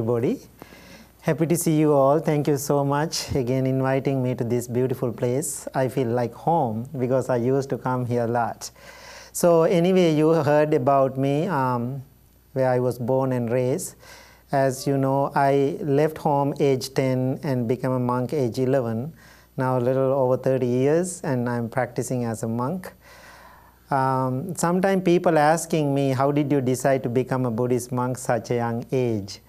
everybody. Happy to see you all. Thank you so much again inviting me to this beautiful place. I feel like home because I used to come here a lot. So anyway, you heard about me, where I was born and raised. As you know, I left home age 10 and became a monk age 11. Now a little over 30 years and I'm practicing as a monk. Sometimes people asking me, how did you decide to become a Buddhist monk such a young age?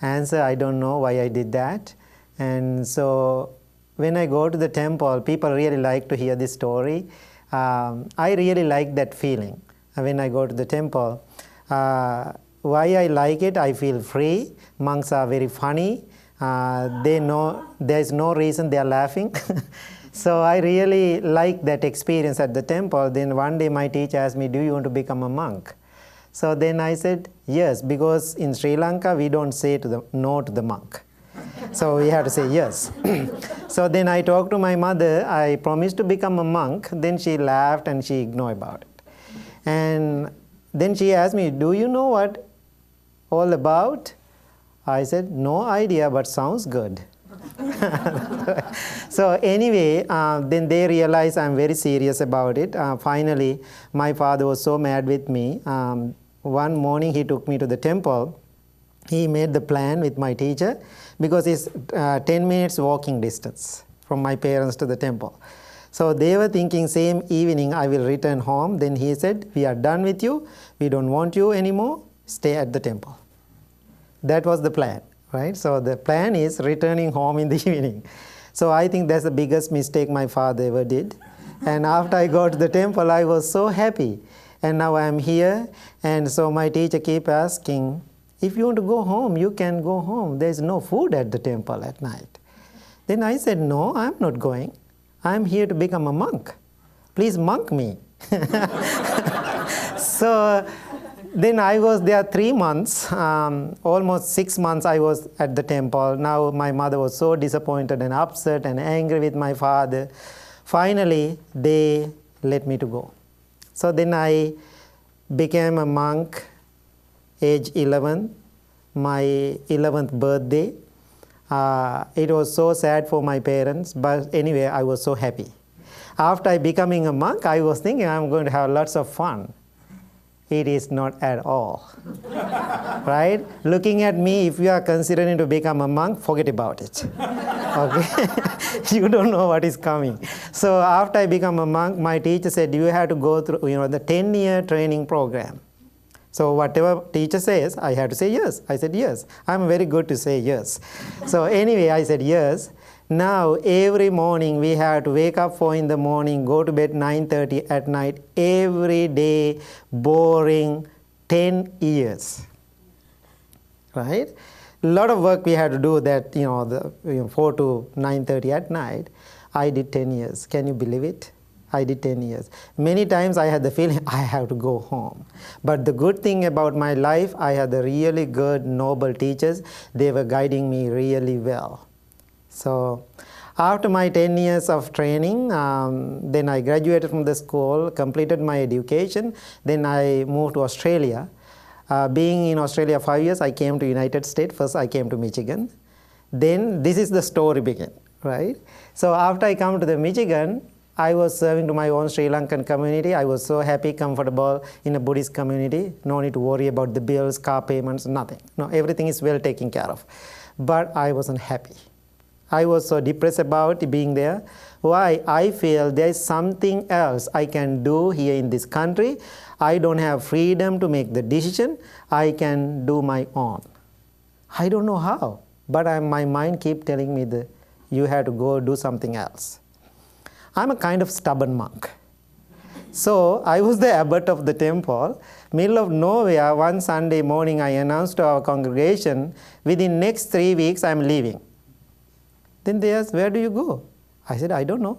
Answer, I don't know why I did that. And so when I go to the temple, people really like to hear this story. I really like that feeling when I go to the temple. Why I like it, I feel free. Monks are very funny. They know there's no reason they are laughing. So I really like that experience at the temple. Then one day my teacher asked me, do you want to become a monk? So then I said, yes, because in Sri Lanka, we don't say no to the monk. So we have to say yes. So then I talked to my mother. I promised to become a monk. Then she laughed and she ignored about it. And then she asked me, do you know what all about? I said, no idea, but sounds good. So anyway, then they realized I'm very serious about it. Finally, my father was so mad with me. One morning he took me to the temple. He made the plan with my teacher because it's 10 minutes walking distance from my parents to the temple. So they were thinking same evening I will return home. Then he said, we are done with you. We don't want you anymore. Stay at the temple. That was the plan, right? So the plan is returning home in the evening. So I think that's the biggest mistake my father ever did. And after I got to the temple, I was so happy. And now I'm here. And so my teacher keep asking, if you want to go home, you can go home. There's no food at the temple at night. Then I said, no, I'm not going. I'm here to become a monk. Please monk me. So then I was there 3 months, almost 6 months I was at the temple. Now my mother was so disappointed and upset and angry with my father. Finally, they let me to go. So then I became a monk age 11, my 11th birthday. It was so sad for my parents, but anyway, I was so happy. After becoming a monk, I was thinking I'm going to have lots of fun. It is not at all, right? Looking at me, if you are considering to become a monk, forget about it, okay? You don't know what is coming. So after I become a monk, my teacher said, you have to go through, the 10-year training program. So whatever teacher says, I have to say yes. I said yes. I'm very good to say yes. So anyway, I said yes. Now, every morning we have to wake up 4 in the morning, go to bed 9:30 at night, every day, boring, 10 years, right? A lot of work we had to do that, 4 to 9:30 at night. I did 10 years. Can you believe it? I did 10 years. Many times I had the feeling I have to go home. But the good thing about my life, I had the really good, noble teachers. They were guiding me really well. So after my 10 years of training, then I graduated from the school, completed my education. Then I moved to Australia. Being in Australia 5 years, I came to United States. First, I came to Michigan. Then this is the story begin, right? So after I come to the Michigan, I was serving to my own Sri Lankan community. I was so happy, comfortable in a Buddhist community. No need to worry about the bills, car payments, nothing. No, everything is well taken care of. But I wasn't happy. I was so depressed about being there. Why? I feel there is something else I can do here in this country. I don't have freedom to make the decision. I can do my own. I don't know how, but my mind keeps telling me that you have to go do something else. I'm a kind of stubborn monk. So I was the abbot of the temple. Middle of nowhere, one Sunday morning, I announced to our congregation, within next 3 weeks, I'm leaving. Then they asked, where do you go? I said, I don't know.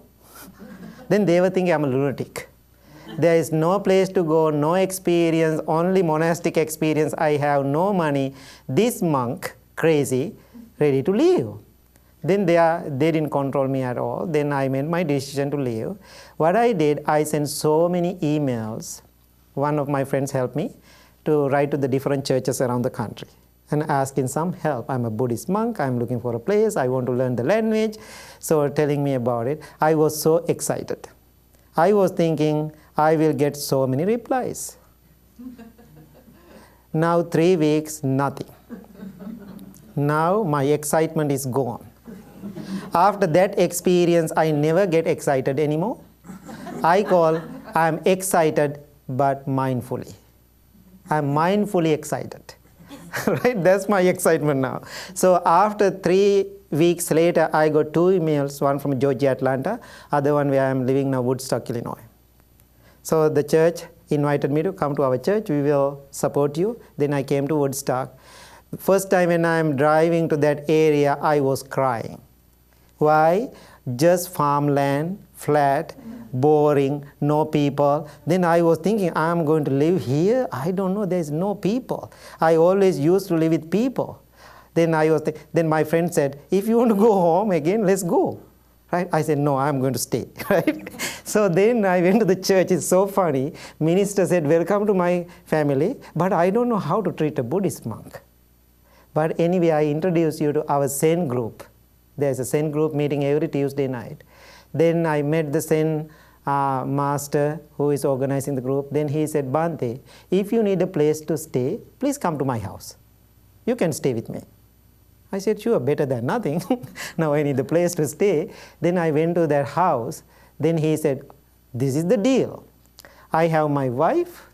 Then they were thinking I'm a lunatic. There is no place to go, no experience, only monastic experience. I have no money. This monk, crazy, ready to leave. Then they didn't control me at all. Then I made my decision to leave. What I did, I sent so many emails. One of my friends helped me to write to the different churches around the country. and asking some help. I'm a Buddhist monk, I'm looking for a place, I want to learn the language. So telling me about it, I was so excited. I was thinking I will get so many replies. Now 3 weeks, nothing. Now my excitement is gone. After that experience, I never get excited anymore. I'm excited but mindfully. I'm mindfully excited. Right? That's my excitement now. So after 3 weeks later, I got 2 emails, one from Georgia, Atlanta, other one where I'm living now, Woodstock, Illinois. So the church invited me to come to our church. We will support you. Then I came to Woodstock. First time when I'm driving to that area, I was crying. Why? Just farmland, flat, boring, no people. Then I was thinking, I'm going to live here? I don't know, there's no people. I always used to live with people. Then my friend said, if you want to go home again, let's go. Right? I said, no, I'm going to stay. Right? So then I went to the church. It's so funny. Minister said, welcome to my family, but I don't know how to treat a Buddhist monk. But anyway, I introduce you to our Zen group. There's a Zen group meeting every Tuesday night. Then I met the Zen master who is organizing the group. Then he said, Bhante, if you need a place to stay, please come to my house. You can stay with me. I said, sure, better than nothing. Now I need a place to stay. Then I went to their house. Then he said, this is the deal. I have my wife.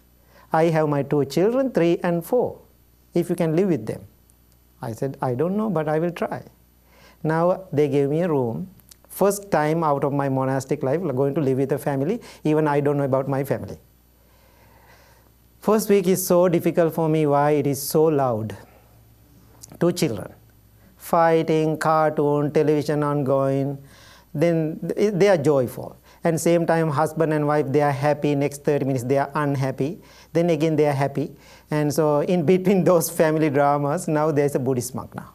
I have my 2 children, 3 and 4. If you can live with them. I said, I don't know, but I will try. Now they gave me a room. First time out of my monastic life, going to live with a family. Even I don't know about my family. First week is so difficult for me. Why? It is so loud. 2 children. Fighting, cartoon, television ongoing. Then they are joyful. And same time, husband and wife, they are happy. Next 30 minutes, they are unhappy. Then again, they are happy. And so in between those family dramas, now there's a Buddhist monk now.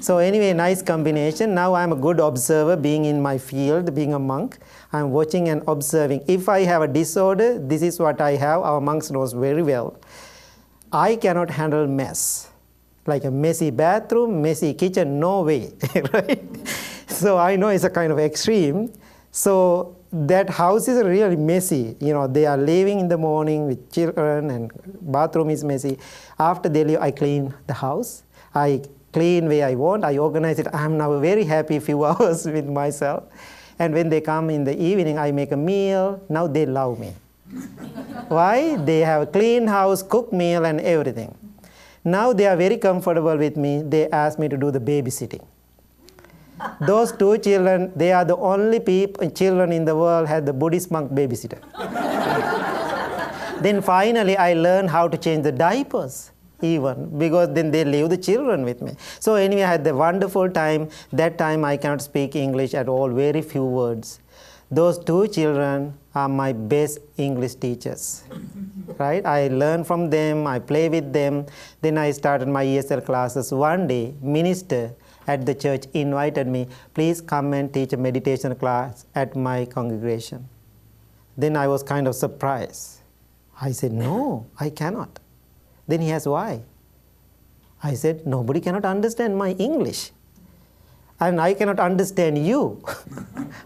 So anyway, nice combination. Now I'm a good observer, being in my field, being a monk. I'm watching and observing. If I have a disorder, this is what I have. Our monks knows very well. I cannot handle mess. Like a messy bathroom, messy kitchen, no way. Right? So I know it's a kind of extreme. So that house is really messy. You know, they are leaving in the morning with children and bathroom is messy. After they leave, I clean the house. I clean where I want. I organize it. I'm now very happy few hours with myself. And when they come in the evening, I make a meal. Now they love me. Why? They have a clean house, cook meal and everything. Now they are very comfortable with me. They ask me to do the babysitting. Those 2 children, they are the only children in the world had the Buddhist monk babysitter. Then finally I learned how to change the diapers even, because then they leave the children with me. So anyway, I had the wonderful time. That time I cannot speak English at all, very few words. Those 2 children are my best English teachers. Right? I learn from them, I play with them. Then I started my ESL classes. One day, minister at the church invited me, please come and teach a meditation class at my congregation. Then I was kind of surprised. I said, no, I cannot. Then he asked, why? I said, nobody cannot understand my English. And I cannot understand you.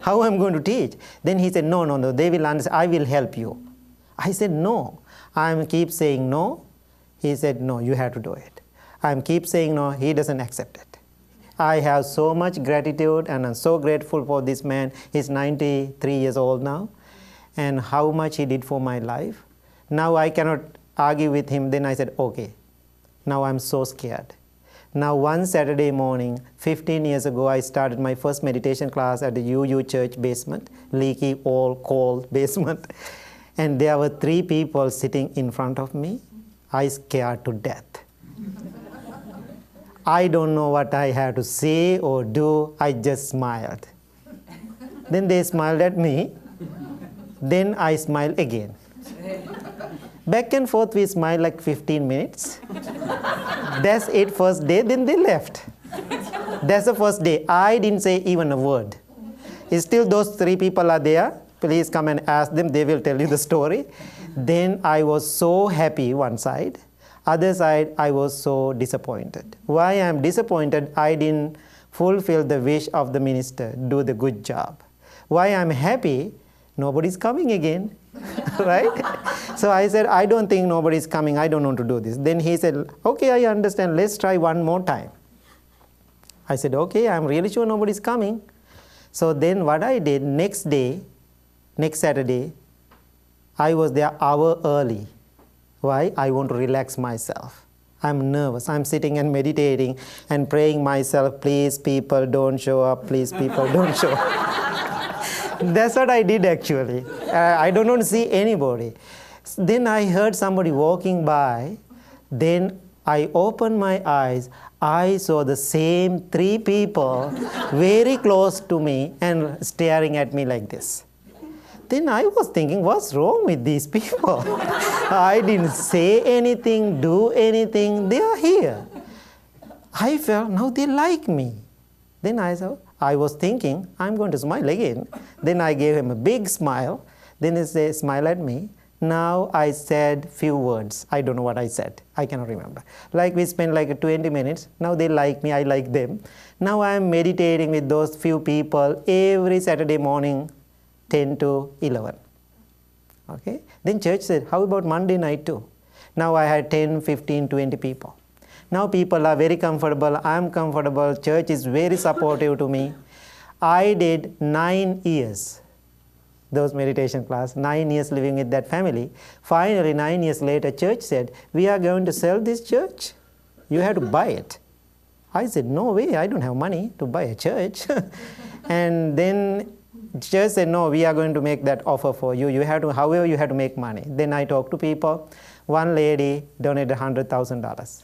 How I'm going to teach? Then he said, no, they will understand. I will help you. I said, no. I keep saying no. He said, no, you have to do it. I keep saying no. He doesn't accept it. I have so much gratitude and I'm so grateful for this man. He's 93 years old now. And how much he did for my life. Now I cannot argue with him. Then I said, okay. Now I'm so scared. Now one Saturday morning, 15 years ago, I started my first meditation class at the UU church basement, leaky, old, cold basement. And there were 3 people sitting in front of me. I scared to death. I don't know what I had to say or do. I just smiled. Then they smiled at me. Then I smiled again. Back and forth we smiled like 15 minutes. That's it, first day. Then they left. That's the first day. I didn't say even a word. Still those 3 people are there. Please come and ask them. They will tell you the story. Then I was so happy one side. Other side, I was so disappointed. Why I am disappointed? I didn't fulfill the wish of the minister, do the good job. Why I am happy? Nobody's coming again, right? So I said, I don't think nobody's coming. I don't want to do this. Then he said, okay, I understand. Let's try one more time. I said, okay, I'm really sure nobody's coming. So then what I did, next Saturday, I was there an hour early. Why? I want to relax myself. I'm nervous. I'm sitting and meditating and praying myself, please people don't show up, please people don't show up. That's what I did actually. I don't want to see anybody. Then I heard somebody walking by. Then I opened my eyes. I saw the same 3 people very close to me and staring at me like this. Then I was thinking, what's wrong with these people? I didn't say anything, do anything. They are here. I felt, now they like me. Then I was thinking, I'm going to smile again. Then I gave him a big smile. Then he said, smile at me. Now I said few words. I don't know what I said. I cannot remember. Like we spent like 20 minutes. Now they like me, I like them. Now I am meditating with those few people every Saturday morning, 10 to 11. Okay? Then church said, how about Monday night too? Now I had 10, 15, 20 people. Now people are very comfortable. I am comfortable. Church is very supportive to me. I did 9 years. Those meditation class, 9 years living with that family. Finally, 9 years later, church said, we are going to sell this church. You have to buy it. I said, no way, I don't have money to buy a church. And then church said, no, we are going to make that offer for you. You have to, however, you have to make money. Then I talked to people. One lady donated $100,000.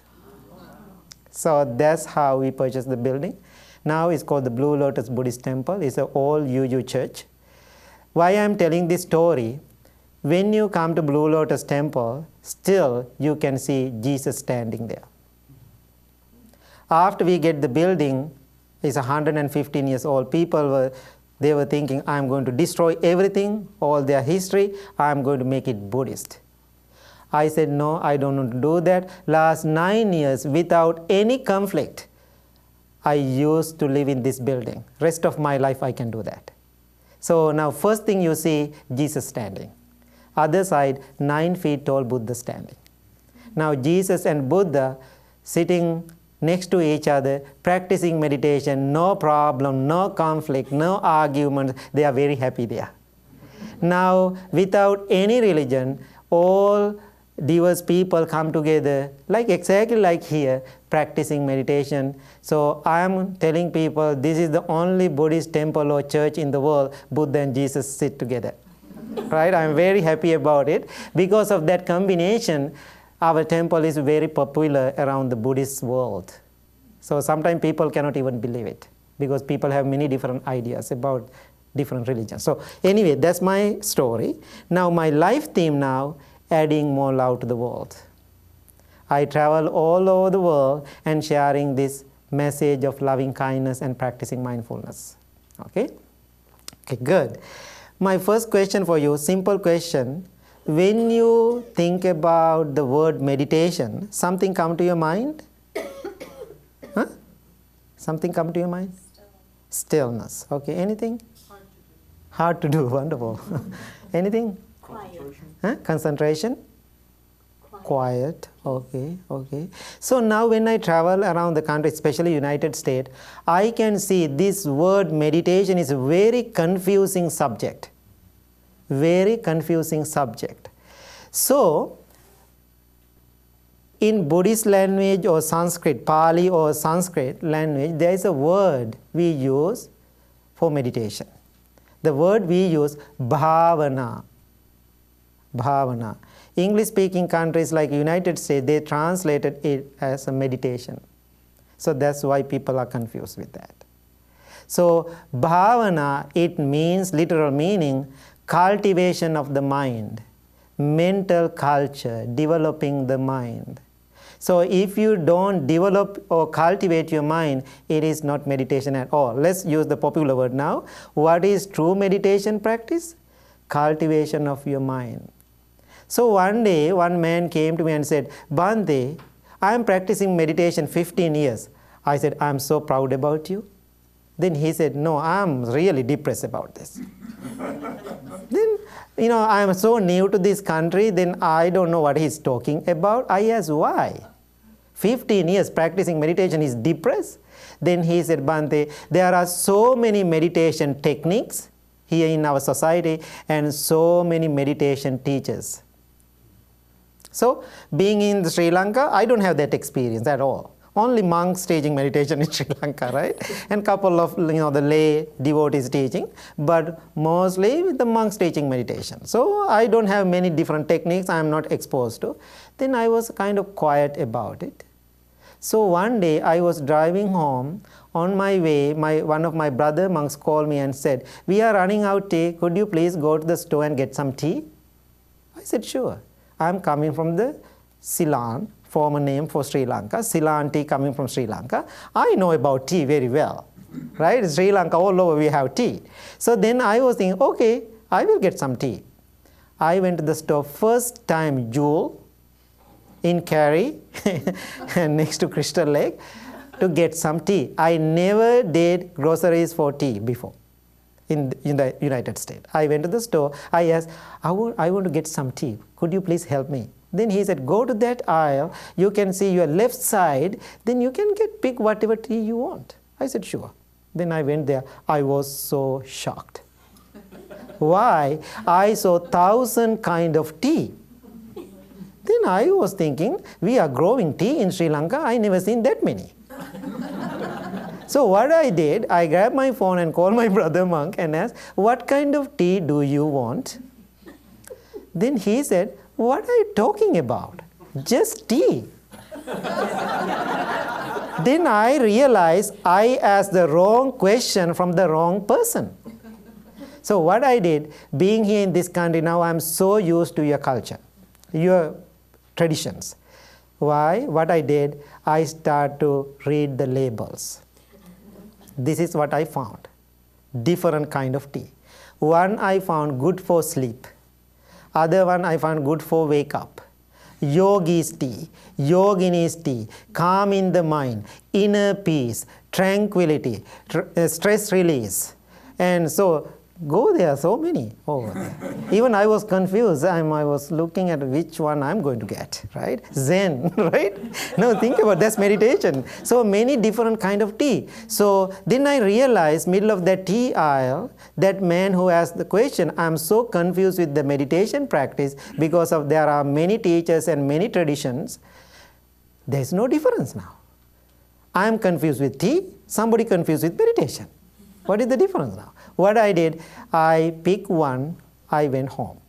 So that's how we purchased the building. Now it's called the Blue Lotus Buddhist Temple. It's an all UU church. Why I'm telling this story, when you come to Blue Lotus Temple, still you can see Jesus standing there. After we get the building, it's 115 years old. People were thinking, I'm going to destroy everything, all their history, I'm going to make it Buddhist. I said, no, I don't want to do that. Last 9 years, without any conflict, I used to live in this building. Rest of my life, I can do that. So now first thing you see, Jesus standing. Other side, 9 feet tall Buddha standing. Now Jesus and Buddha sitting next to each other, practicing meditation, no problem, no conflict, no arguments. They are very happy there. Now, without any religion, all diverse people come together, like exactly like here, practicing meditation. So I am telling people, this is the only Buddhist temple or church in the world, Buddha and Jesus sit together. Right? I am very happy about it. Because of that combination, our temple is very popular around the Buddhist world. So sometimes people cannot even believe it, because people have many different ideas about different religions. So anyway, that's my story. Now my life theme now, adding more love to the world. I travel all over the world and sharing this message of loving kindness and practicing mindfulness. Okay? Okay, good. My first question for you, simple question. When you think about the word meditation, something come to your mind? Huh? Something come to your mind? Stillness. Okay, anything? Hard to do, wonderful. Anything? Concentration. Huh? Concentration? Quiet. Okay, okay. So now when I travel around the country, especially United States, I can see this word meditation is a very confusing subject. Very confusing subject. So, in Buddhist language or Sanskrit, Pali or Sanskrit language, there is a word we use for meditation. The word we use, bhavana. Bhavana. English-speaking countries like United States, they translated it as a meditation. So that's why people are confused with that. So bhavana, it means, literal meaning, cultivation of the mind, mental culture, developing the mind. So if you don't develop or cultivate your mind, it is not meditation at all. Let's use the popular word now. What is true meditation practice? Cultivation of your mind. So one day, one man came to me and said, Bhante, I am practicing meditation 15 years. I said, I'm so proud about you. Then he said, no, I'm really depressed about this. Then, I am so new to this country, then I don't know what he's talking about. I asked, why? 15 years practicing meditation is depressed? Then he said, Bhante, there are so many meditation techniques here in our society and so many meditation teachers. So, being in Sri Lanka, I don't have that experience at all. Only monks teaching meditation in Sri Lanka, right? And couple of, the lay devotees teaching, but mostly the monks teaching meditation. So, I don't have many different techniques I am not exposed to. Then I was kind of quiet about it. So, one day I was driving home. On my way, one of my brother monks called me and said, we are running out tea. Could you please go to the store and get some tea? I said, sure. I am coming from the Ceylon, former name for Sri Lanka. Ceylon tea coming from Sri Lanka. I know about tea very well, right? Sri Lanka, all over we have tea. So then I was thinking, okay, I will get some tea. I went to the store first time, Jewel, in Cary, next to Crystal Lake, to get some tea. I never did groceries for tea before in the United States. I went to the store. I asked, I want to get some tea. Could you please help me? Then he said, go to that aisle. You can see your left side. Then you can pick whatever tea you want. I said, sure. Then I went there. I was so shocked. Why? I saw 1,000 kind of tea. Then I was thinking, we are growing tea in Sri Lanka. I never seen that many. So what I did, I grabbed my phone and called my brother monk and asked, what kind of tea do you want? Then he said, what are you talking about? Just tea. Then I realized I asked the wrong question from the wrong person. So what I did, being here in this country, now I'm so used to your culture, your traditions. Why? What I did, I started to read the labels. This is what I found. Different kind of tea. One I found good for sleep. Other one I found good for wake up. Yogi's tea, Yogini's tea, calm in the mind, inner peace, tranquility, stress release. And so, go there, so many over there. Even I was confused. I was looking at which one I'm going to get, right? Zen, right? No, think about that's meditation. So many different kind of tea. So then I realized, middle of that tea aisle, that man who asked the question, I'm so confused with the meditation practice because of there are many teachers and many traditions. There's no difference now. I'm confused with tea, somebody confused with meditation. What is the difference now? What I did, I picked one, I went home.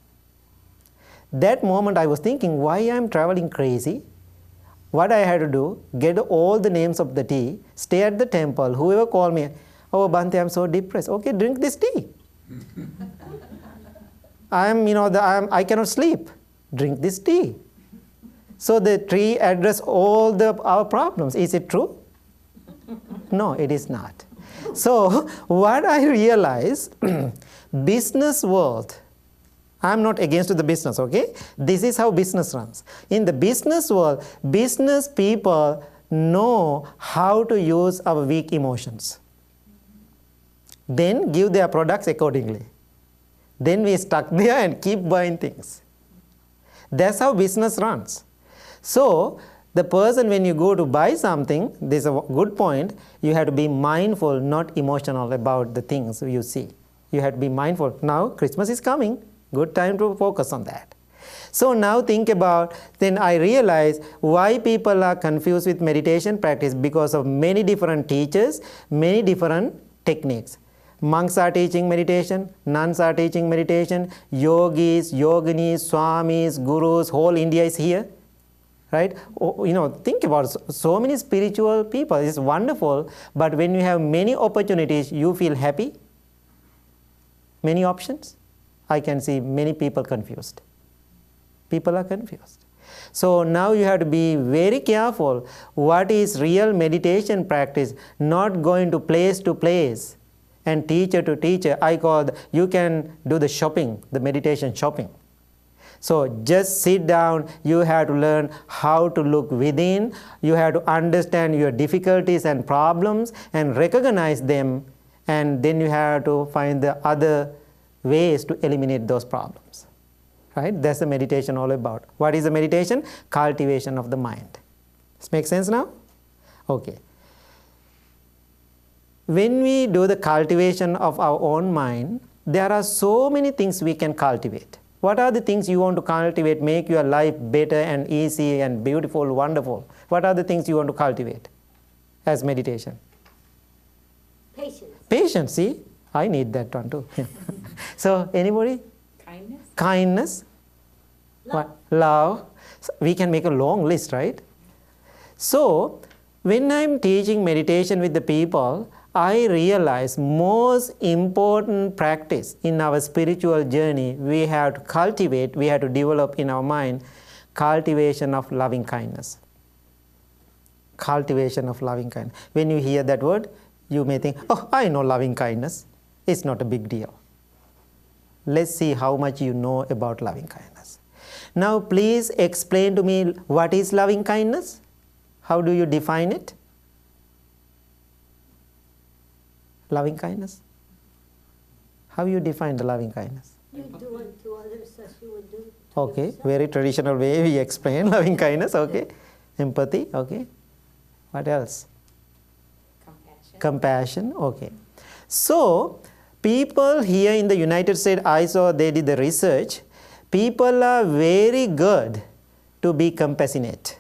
That moment I was thinking, why I'm traveling crazy? What I had to do, get all the names of the tea, stay at the temple, whoever called me, oh Bhante, I'm so depressed. Okay, drink this tea. I cannot sleep. Drink this tea. So the tree addressed all our problems. Is it true? No, it is not. So what I realized, business world, I'm not against the business, okay? This is how business runs. In the business world, business people know how to use our weak emotions. Then give their products accordingly. Then we stuck there and keep buying things. That's how business runs. So the person, when you go to buy something, this is a good point, you have to be mindful, not emotional about the things you see. You have to be mindful. Now, Christmas is coming. Good time to focus on that. So now think about, then I realize why people are confused with meditation practice because of many different teachers, many different techniques. Monks are teaching meditation, nuns are teaching meditation, yogis, yoginis, swamis, gurus, whole India is here. Right? Think about so many spiritual people. It's wonderful, but when you have many opportunities, you feel happy. Many options. I can see many people confused. People are confused. So now you have to be very careful. What is real meditation practice? Not going to place and teacher to teacher. You can do the shopping, the meditation shopping. So just sit down, you have to learn how to look within, you have to understand your difficulties and problems and recognize them, and then you have to find the other ways to eliminate those problems. Right? That's the meditation all about. What is the meditation? Cultivation of the mind. This makes sense now? Okay. When we do the cultivation of our own mind, there are so many things we can cultivate. What are the things you want to cultivate, make your life better and easy and beautiful, wonderful? What are the things you want to cultivate as meditation? Patience. Patience, see? I need that one too. So, anybody? Kindness. Kindness. Love. What? Love. So we can make a long list, right? So, when I'm teaching meditation with the people, I realize most important practice in our spiritual journey we have to cultivate, we have to develop in our mind, cultivation of loving kindness. Cultivation of loving kindness. When you hear that word, you may think, oh, I know loving kindness. It's not a big deal. Let's see how much you know about loving kindness. Now, please explain to me what is loving kindness? How do you define it? Loving kindness? How you define the loving kindness? You do unto others as you would do to Okay, yourself. very traditional way we explain loving kindness, okay. Empathy, okay. What else? Compassion. Compassion, okay. So, people here in the United States, I saw they did the research, people are very good to be compassionate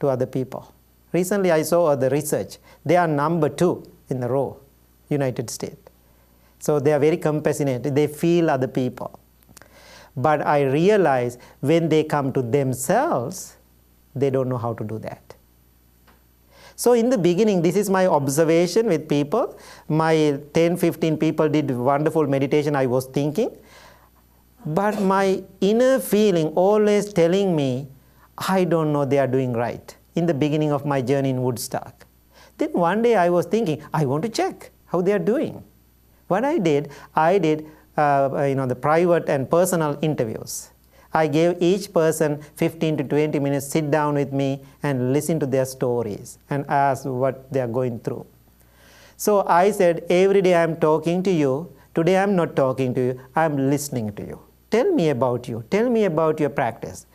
to other people. Recently I saw the research, they are number 2 in the row, United States. So they are very compassionate, they feel other people. But I realize when they come to themselves, they don't know how to do that. So in the beginning, this is my observation with people. My 10-15 people did wonderful meditation, I was thinking. But my inner feeling always telling me, I don't know they are doing right. In the beginning of my journey in Woodstock. Then one day I was thinking, I want to check how they are doing. What I did the private and personal interviews. I gave each person 15 to 20 minutes, sit down with me and listen to their stories and ask what they are going through. So I said, every day I am talking to you, today I am not talking to you, I am listening to you. Tell me about you, tell me about your practice.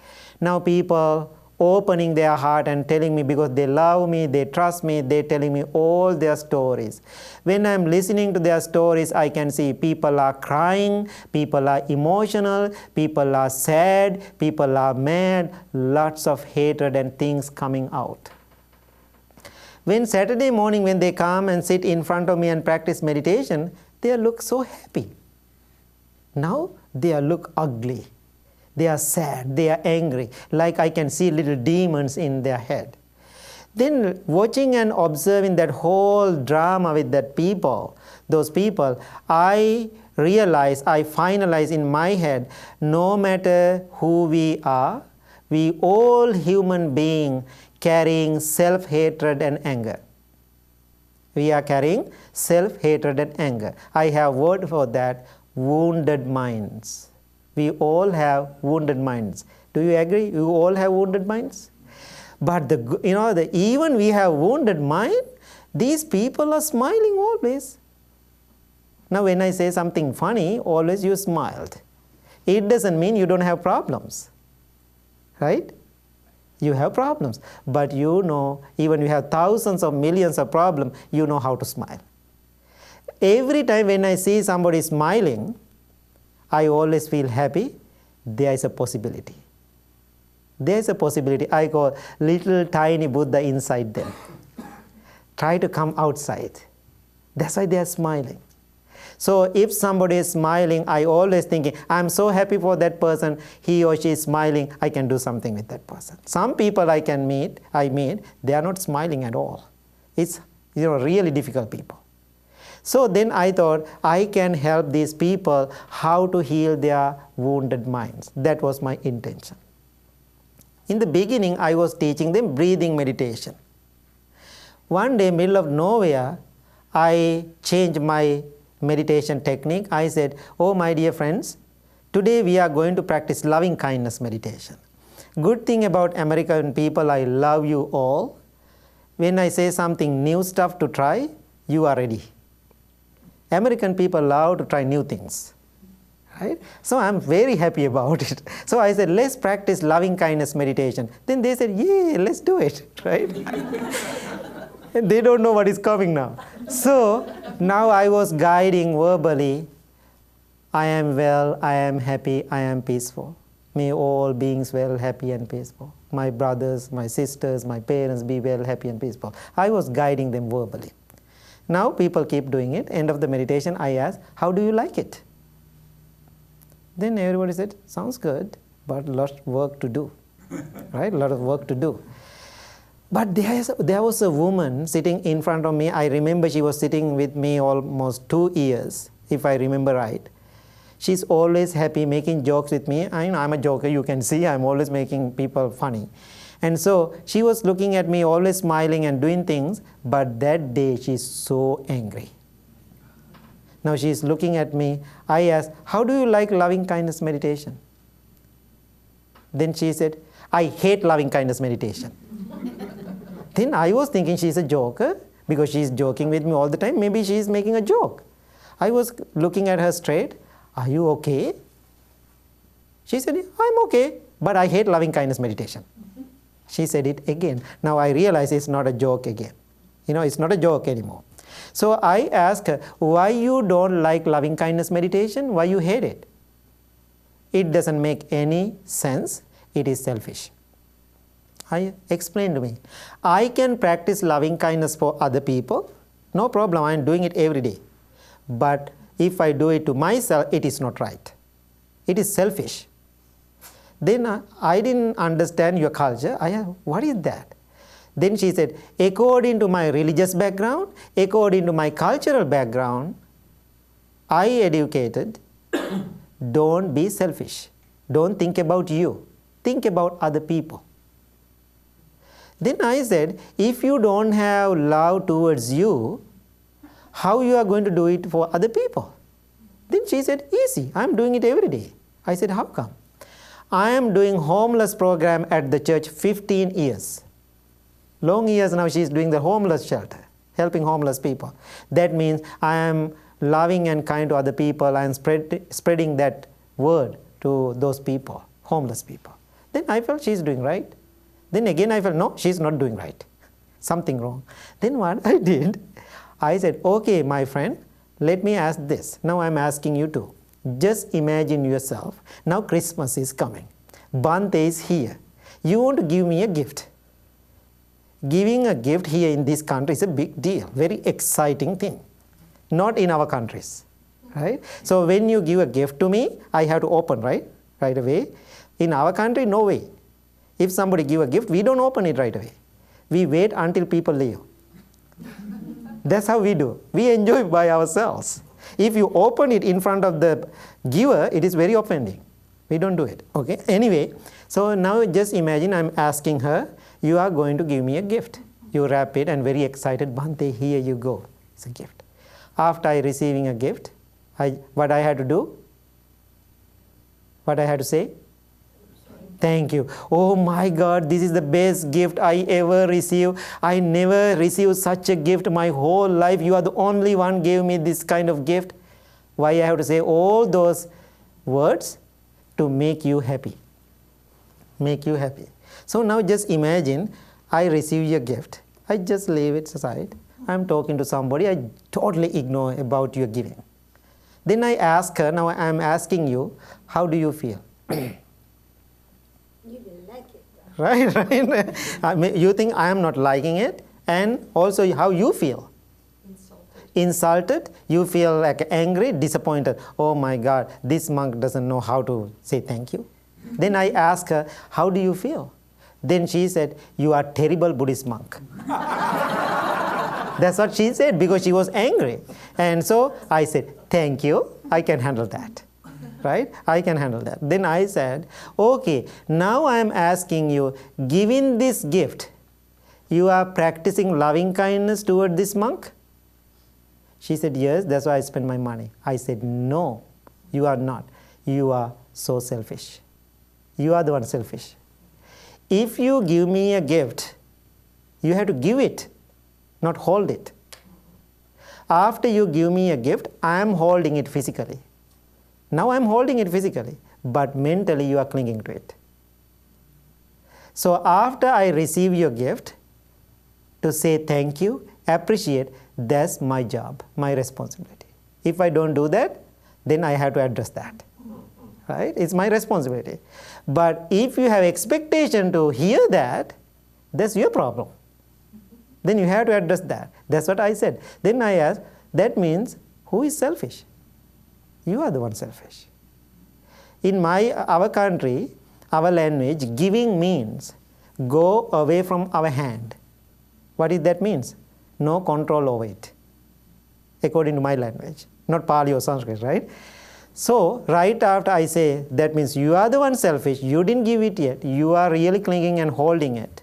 Now people opening their heart and telling me because they love me, they trust me, they're telling me all their stories. When I'm listening to their stories, I can see people are crying, people are emotional, people are sad, people are mad, lots of hatred and things coming out. When Saturday morning when they come and sit in front of me and practice meditation, they look so happy. Now they look ugly. They are sad, they are angry, like I can see little demons in their head. Then watching and observing that whole drama with those people, I realize, I finalize in my head, no matter who we are, we all human beings carrying self-hatred and anger. We are carrying self-hatred and anger. I have word for that, wounded minds. We all have wounded minds. Do you agree? You all have wounded minds? But even we have wounded mind, these people are smiling always. Now when I say something funny, always you smiled. It doesn't mean you don't have problems. Right? You have problems. But even you have thousands of millions of problems, you know how to smile. Every time when I see somebody smiling, I always feel happy. There is a possibility. There is a possibility. I call little tiny Buddha inside them. Try to come outside. That's why they are smiling. So if somebody is smiling, I always thinking, I'm so happy for that person. He or she is smiling. I can do something with that person. Some people I meet, they are not smiling at all. It's really difficult people. So then I thought I can help these people how to heal their wounded minds. That was my intention. In the beginning, I was teaching them breathing meditation. One day, middle of nowhere, I changed my meditation technique. I said, oh my dear friends, Today we are going to practice loving kindness meditation. Good thing about American people, I love you all. When I say something new stuff to try, you are ready. American people love to try new things. Right? So I'm very happy about it. So I said, let's practice loving kindness meditation. Then they said, yeah, let's do it. Right? They don't know what is coming now. So now I was guiding verbally, I am well, I am happy, I am peaceful. May all beings well, happy and peaceful. My brothers, my sisters, my parents be well, happy and peaceful. I was guiding them verbally. Now people keep doing it. End of the meditation, I asked, how do you like it? Then everybody said, sounds good, but lots of work to do. Right? A lot of work to do. But there was a woman sitting in front of me. I remember she was sitting with me almost 2 years, if I remember right. She's always happy, making jokes with me. I'm a joker, you can see. I'm always making people funny. And so she was looking at me, always smiling and doing things. But that day, she's so angry. Now she's looking at me. I asked, how do you like loving kindness meditation? Then she said, I hate loving kindness meditation. Then I was thinking she's a joker because she's joking with me all the time. Maybe she's making a joke. I was looking at her straight. Are you okay? She said, I'm okay, but I hate loving kindness meditation. She said it again. Now I realize it's not a joke again. It's not a joke anymore. So I asked her, why you don't like loving kindness meditation? Why you hate it? It doesn't make any sense. It is selfish. I explained to me. I can practice loving kindness for other people. No problem. I am doing it every day. But if I do it to myself, it is not right. It is selfish. Then I didn't understand your culture. I asked, what is that? Then she said, according to my religious background, according to my cultural background, I educated, don't be selfish. Don't think about you. Think about other people. Then I said, if you don't have love towards you, how you are going to do it for other people? Then she said, easy, I'm doing it every day. I said, how come? I am doing homeless program at the church 15 years. Long years now she's doing the homeless shelter, helping homeless people. That means I am loving and kind to other people. I am spreading that word to those people, homeless people. Then I felt she's doing right. Then again I felt, no, she's not doing right. Something wrong. Then what I did, I said, okay, my friend, let me ask this. Now I'm asking you to. Just imagine yourself. Now Christmas is coming. Bhante is here. You want to give me a gift. Giving a gift here in this country is a big deal. Very exciting thing. Not in our countries. Right? So when you give a gift to me, I have to open, right? Right away. In our country, no way. If somebody give a gift, we don't open it right away. We wait until people leave. That's how we do. We enjoy by ourselves. If you open it in front of the giver, it is very offending. We don't do it. Okay. Anyway, so now just imagine I'm asking her, you are going to give me a gift. You wrap it and very excited, Bhante, here you go. It's a gift. After I receiving a gift, what I had to do? What I had to say? Thank you. Oh my God, this is the best gift I ever received. I never received such a gift my whole life. You are the only one gave me this kind of gift. Why I have to say all those words? To make you happy. Make you happy. So now just imagine I receive your gift. I just leave it aside. I'm talking to somebody. I totally ignore about your giving. Then I ask her, now I'm asking you, how do you feel? You didn't like it. Right. You think I am not liking it, and also how you feel. Insulted, you feel like angry, disappointed. Oh my God, this monk doesn't know how to say thank you. Then I asked her, how do you feel? Then she said, you are terrible Buddhist monk. That's what she said because she was angry. And so I said, thank you, I can handle that. Right? I can handle that. Then I said, okay, now I am asking you, given this gift, you are practicing loving kindness toward this monk? She said, yes, that's why I spend my money. I said, no, you are not. You are So selfish. You are the one selfish. If you give me a gift, you have to give it, not hold it. After you give me a gift, I am holding it physically. Now I am holding it physically, but mentally you are clinging to it. So after I receive your gift, to say thank you, appreciate, that's my job, my responsibility. If I don't do that, then I have to address that. Right? It's my responsibility. But if you have expectation to hear that, that's your problem. Then you have to address that. That's what I said. Then I asked, that means who is selfish? You are the one selfish. In our country, our language, giving means go away from our hand. What is that means? No control over it, according to my language. Not Pali or Sanskrit, right? So, right after I say, that means you are the one selfish, you didn't give it yet, you are really clinging and holding it.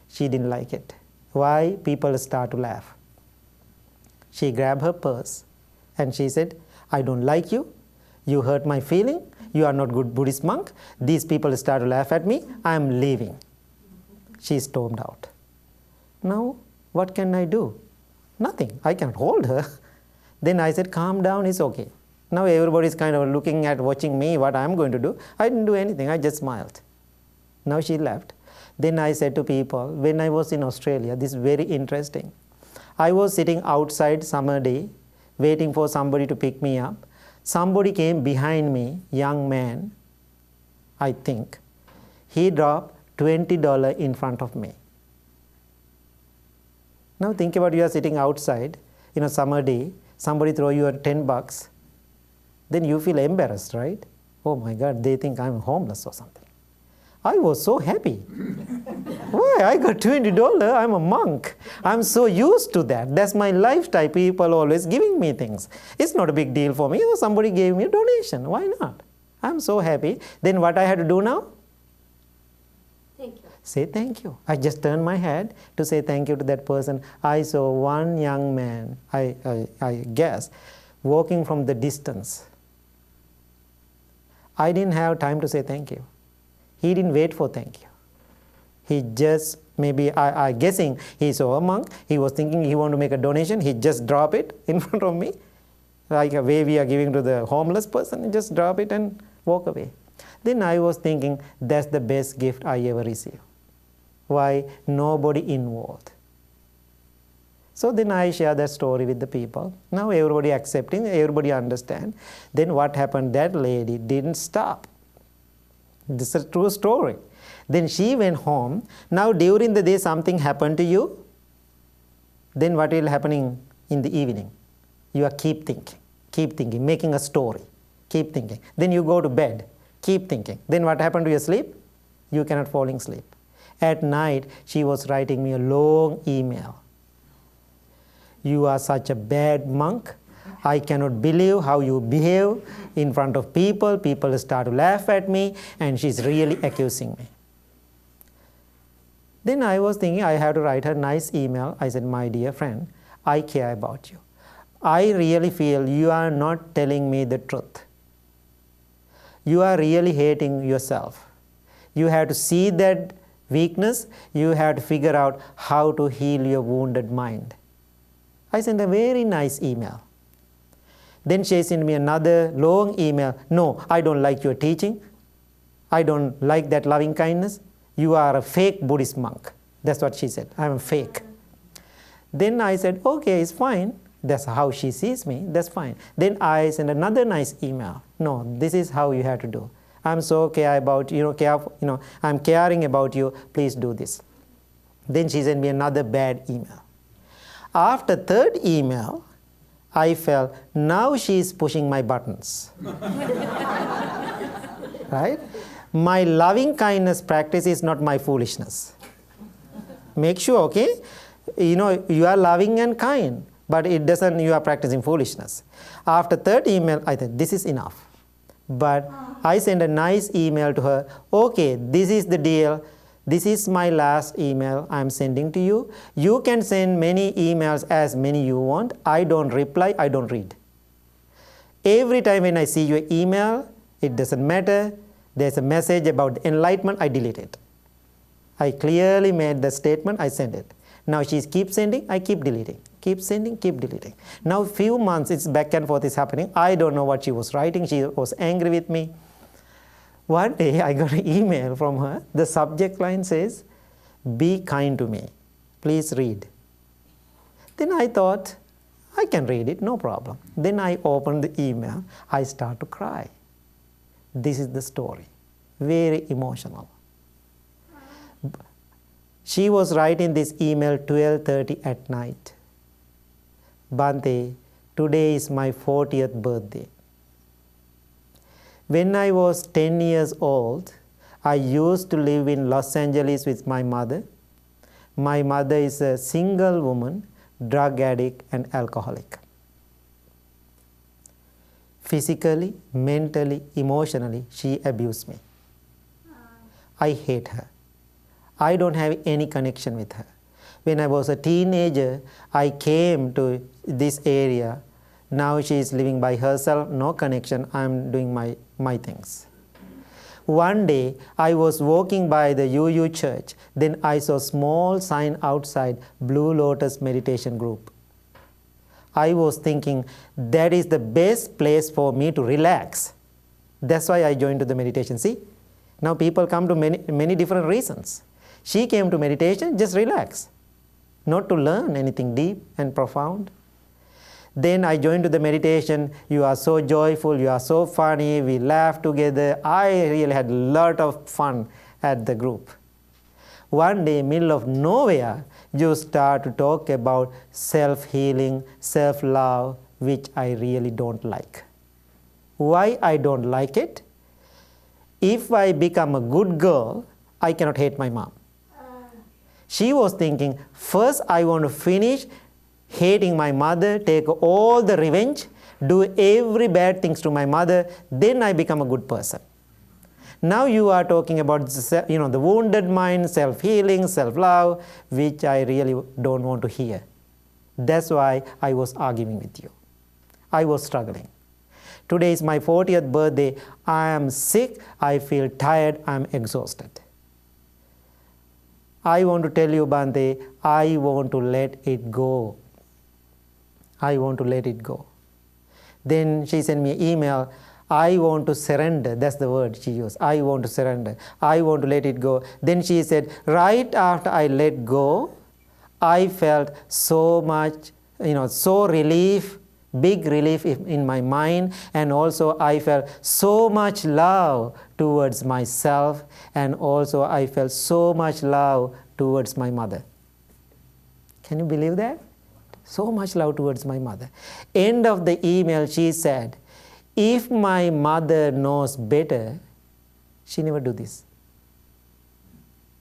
She didn't like it. Why? People start to laugh. She grabbed her purse and she said, I don't like you, you hurt my feeling, you are not good Buddhist monk, these people start to laugh at me, I am leaving. She stormed out. Now, what can I do? Nothing, I cannot hold her. Then I said, calm down, it's okay. Now everybody is kind of looking at, watching me, what I am going to do. I didn't do anything, I just smiled. Now she left. Then I said to people, when I was in Australia, this is very interesting. I was sitting outside summer day, waiting for somebody to pick me up. Somebody came behind me, young man, I think. He dropped $20 in front of me. Now think about, you are sitting outside in a summer day, somebody throw you $10, then you feel embarrassed, right? Oh my God, they think I'm homeless or something. I was so happy. Why? I got $20, I'm a monk. I'm so used to that. That's my lifestyle. People always giving me things. It's not a big deal for me. Oh, somebody gave me a donation. Why not? I'm so happy. Then what I had to do now? Thank you. Say thank you. I just turned my head to say thank you to that person. I saw one young man, I guess, walking from the distance. I didn't have time to say thank you. He didn't wait for thank you. He just, maybe, I guessing, he saw a monk, he was thinking he wanted to make a donation, he just drop it in front of me, like a way we are giving to the homeless person, just drop it and walk away. Then I was thinking, that's the best gift I ever received. Why? Nobody involved. So then I share that story with the people. Now everybody accepting, everybody understand. Then what happened? That lady didn't stop. This is a true story. Then she went home. Now during the day something happened to you. Then what will happening in the evening? You are keep thinking, making a story. Keep thinking. Then you go to bed, keep thinking. Then what happened to your sleep? You cannot fall in sleep. At night, she was writing me a long email. You are such a bad monk. I cannot believe how you behave in front of people. People start to laugh at me, and she's really accusing me. Then I was thinking I have to write her a nice email. I said, my dear friend, I care about you. I really feel you are not telling me the truth. You are really hating yourself. You have to see that weakness. You have to figure out how to heal your wounded mind. I sent a very nice email. Then she sent me another long email. No, I don't like your teaching. I don't like that loving kindness. You are a fake Buddhist monk. That's what she said. I'm a fake. Then I said, okay, it's fine. That's how she sees me. That's fine. Then I sent another nice email. No, this is how you have to do. I'm so care about you. I'm caring about you. Please do this. Then she sent me another bad email. After third email, I felt now she is pushing my buttons. Right? My loving kindness practice is not my foolishness. Make sure, okay? You are loving and kind, but it doesn't, you are practicing foolishness. After third email, I thought, this is enough. But I sent a nice email to her, okay, this is the deal. This is my last email I'm sending to you. You can send many emails as many you want. I don't reply, I don't read. Every time when I see your email, It doesn't matter. There's a message about enlightenment, I delete it. I clearly made the statement, I send it. Now she keeps sending, I keep deleting. Keep sending, keep deleting. Now few months, it's back and forth is happening. I don't know what she was writing. She was angry with me. One day I got an email from her. The subject line says, "Be kind to me. Please read." Then I thought, I can read it, no problem. Then I opened the email. I start to cry. This is the story. Very emotional. She was writing this email 12:30 at night. "Bhante, today is my 40th birthday. When I was 10 years old, I used to live in Los Angeles with my mother. My mother is a single woman, drug addict and alcoholic. Physically, mentally, emotionally, she abused me. I hate her. I don't have any connection with her. When I was a teenager, I came to this area. Now she is living by herself, no connection. I'm doing my things." One day, I was walking by the UU church. Then I saw a small sign outside, Blue Lotus Meditation Group. I was thinking, that is the best place for me to relax. That's why I joined to the meditation. See, now people come to many different reasons. She came to meditation, just relax, not to learn anything deep and profound. Then I joined to the meditation. You are so joyful, you are so funny, we laugh together. I really had a lot of fun at the group. One day, middle of nowhere, you start to talk about self-healing, self-love, which I really don't like. Why I don't like it? If I become a good girl, I cannot hate my mom. She was thinking, first I want to finish hating my mother, take all the revenge, do every bad things to my mother, then I become a good person. Now you are talking about the wounded mind, self-healing, self-love, which I really don't want to hear. That's why I was arguing with you. I was struggling. Today is my 40th birthday. I am sick, I feel tired, I am exhausted. I want to tell you, Bhante, I want to let it go. I want to let it go. Then she sent me an email. I want to surrender. That's the word she used. I want to surrender. I want to let it go. Then she said, right after I let go, I felt so much, so relief, big relief in my mind. And also I felt so much love towards myself. And also I felt so much love towards my mother. Can you believe that? So much love towards my mother. End of the email, she said, if my mother knows better, she never do this.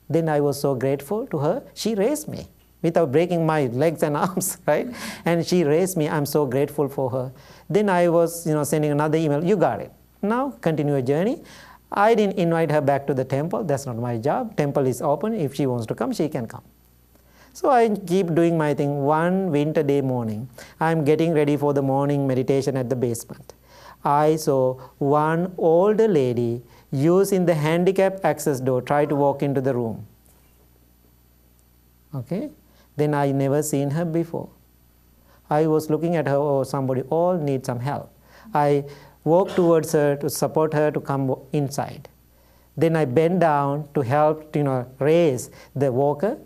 Then I was so grateful to her. She raised me without breaking my legs and arms, right? And she raised me. I'm so grateful for her. Then I was, sending another email. You got it. Now continue your journey. I didn't invite her back to the temple. That's not my job. Temple is open. If she wants to come, she can come. So I keep doing my thing. One winter day morning, I'm getting ready for the morning meditation at the basement. I saw one older lady using the handicap access door, try to walk into the room. Okay? Then I never seen her before. I was looking at her, oh, somebody all needs some help. I walked towards her to support her to come inside. Then I bent down to help, raise the walker.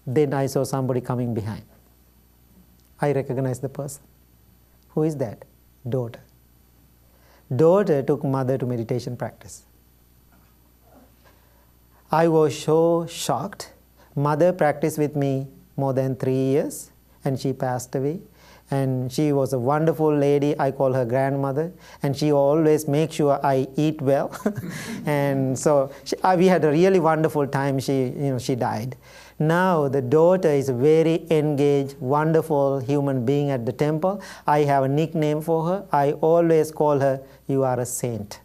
Then I saw somebody coming behind. I recognized the person. Who is that? Daughter. Daughter took mother to meditation practice. I was so shocked. Mother practiced with me more than 3 years and she passed away. And she was a wonderful lady. I call her grandmother. And she always makes sure I eat well. And so we had a really wonderful time. She died. Now the daughter is a very engaged, wonderful human being at the temple. I have a nickname for her. I always call her, you are a saint.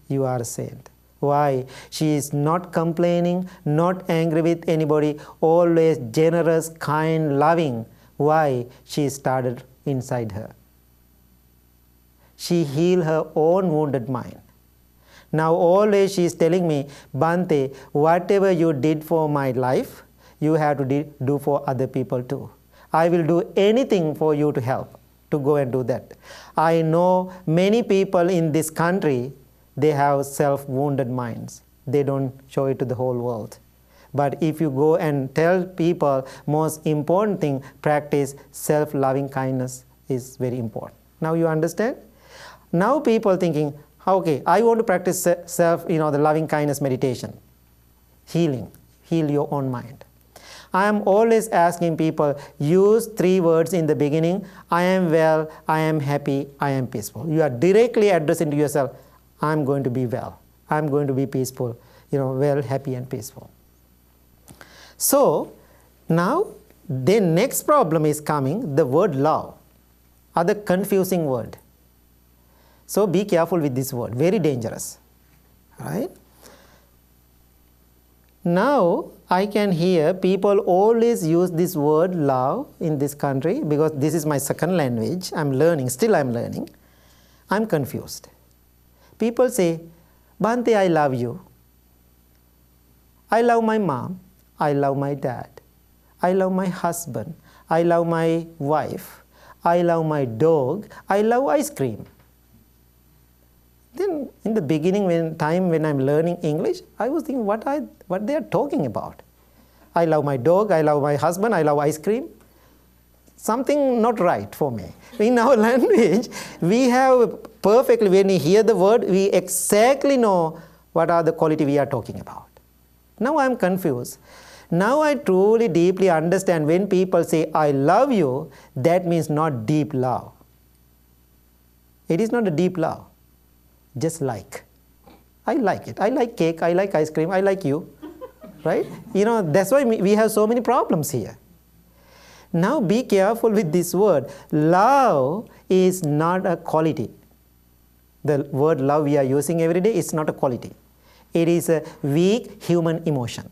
You are a saint. Why? She is not complaining, not angry with anybody, always generous, kind, loving. Why? She started inside her. she healed her own wounded mind. Now always she is telling me, Bhante, whatever you did for my life, you have to do for other people too. I will do anything for you to help, to go and do that. I know many people in this country, they have self-wounded minds. They don't show it to the whole world. But if you go and tell people, most important thing, practice self-loving kindness is very important. Now you understand? Now people thinking, okay, I want to practice the loving kindness meditation, heal your own mind. I am always asking people, use 3 words in the beginning, I am well, I am happy, I am peaceful. You are directly addressing to yourself, I am going to be well, I am going to be peaceful, well, happy and peaceful. So, now the next problem is coming, the word love, other confusing word. So be careful with this word, very dangerous, right? Now I can hear people always use this word love in this country because this is my second language. I'm learning, still I'm learning. I'm confused. People say, Bhante, I love you. I love my mom. I love my dad. I love my husband. I love my wife. I love my dog. I love ice cream. Then in the beginning when I'm learning English, I was thinking what they are talking about. I love my dog, I love my husband, I love ice cream. Something not right for me. In our language, we have perfectly, when we hear the word, we exactly know what are the quality we are talking about. Now I am confused. Now I truly, deeply understand when people say, I love you, that means not deep love. It is not a deep love. Just like. I like it. I like cake, I like ice cream, I like you. Right? That's why we have so many problems here. Now be careful with this word. Love is not a quality. The word love we are using every day is not a quality. It is a weak human emotion.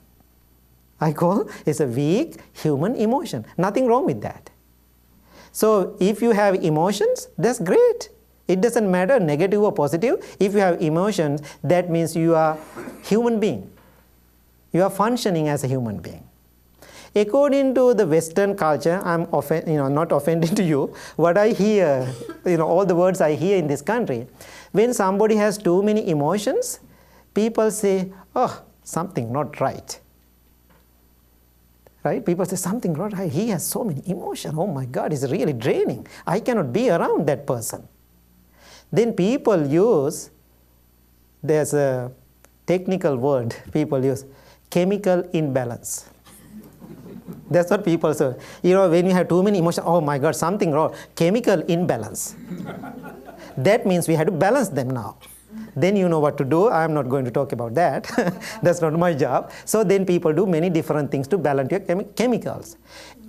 I call it's a weak human emotion. Nothing wrong with that. So if you have emotions, that's great. It doesn't matter negative or positive. If you have emotions, that means you are human being. You are functioning as a human being. According to the Western culture, I'm not offending to you. What I hear, all the words I hear in this country, when somebody has too many emotions, people say, oh, something not right. Right? People say something not right. He has so many emotions. Oh my God, it's really draining. I cannot be around that person. Then people use, there's a technical word people use, chemical imbalance. That's what people say. When you have too many emotions, oh my God, something wrong. Chemical imbalance. That means we have to balance them now. Then you know what to do. I am not going to talk about that. That's not my job. So then people do many different things to balance your chemicals.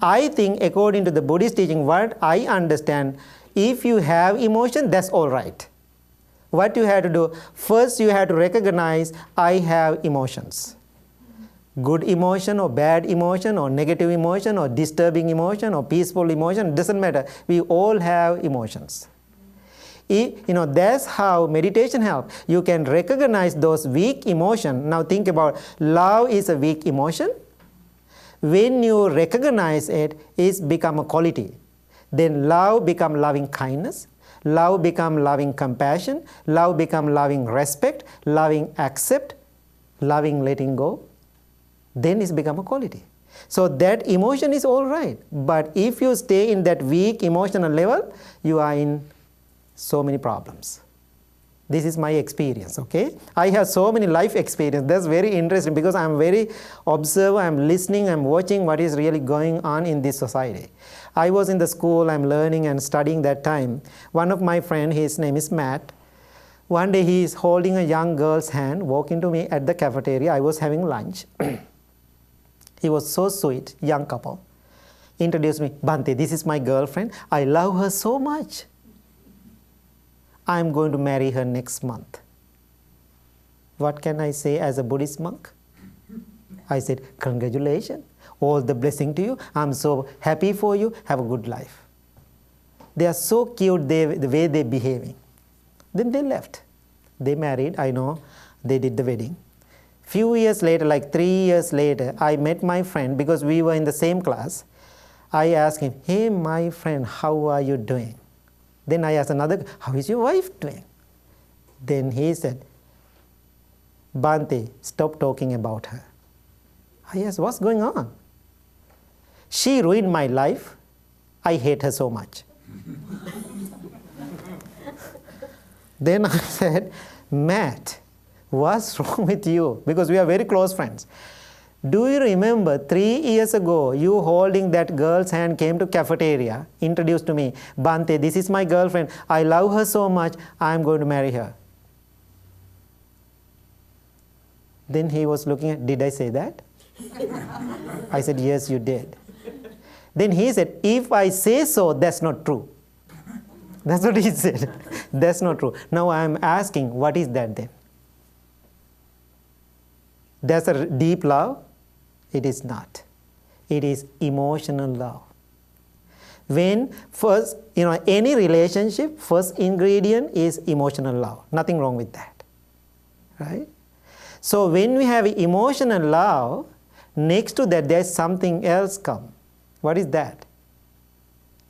I think according to the Buddhist teaching, what I understand, if you have emotion, that's all right. What you have to do, first you have to recognize I have emotions. Good emotion or bad emotion or negative emotion or disturbing emotion or peaceful emotion, doesn't matter. We all have emotions. That's how meditation helps. You can recognize those weak emotions. Now think about love is a weak emotion. When you recognize it, it's become a quality. Then love become loving kindness. Love become loving compassion. Love become loving respect. Loving accept. Loving letting go. Then it's become a quality. So that emotion is all right. But if you stay in that weak emotional level, you are in so many problems. This is my experience, okay? I have so many life experience. That's very interesting because I'm very observer, I'm listening, I'm watching what is really going on in this society. I was in the school, I'm learning and studying that time. One of my friends, his name is Matt. One day he is holding a young girl's hand, walking to me at the cafeteria. I was having lunch. He was so sweet, young couple. Introduced me, Bhante, this is my girlfriend. I love her so much. I'm going to marry her next month. What can I say as a Buddhist monk? I said, congratulations, all the blessing to you. I'm so happy for you. Have a good life. They are so cute, the way they're behaving. Then they left. They married, I know, they did the wedding. Few years later, like 3 years later, I met my friend because we were in the same class. I asked him, hey, my friend, how are you doing? Then I asked another, how is your wife doing? Then he said, Bhante, stop talking about her. I asked, what's going on? She ruined my life. I hate her so much. Then I said, Matt, what's wrong with you? Because we are very close friends. Do you remember 3 years ago, you holding that girl's hand came to cafeteria, introduced to me, Bhante, this is my girlfriend. I love her so much, I'm going to marry her. Then he was looking at, did I say that? I said, yes, you did. Then he said, if I say so, that's not true. That's what he said. That's not true. Now I am asking, what is that then? That's a deep love? It is not. It is emotional love. When first, any relationship, first ingredient is emotional love. Nothing wrong with that. Right? So when we have emotional love, next to that there's something else come. What is that?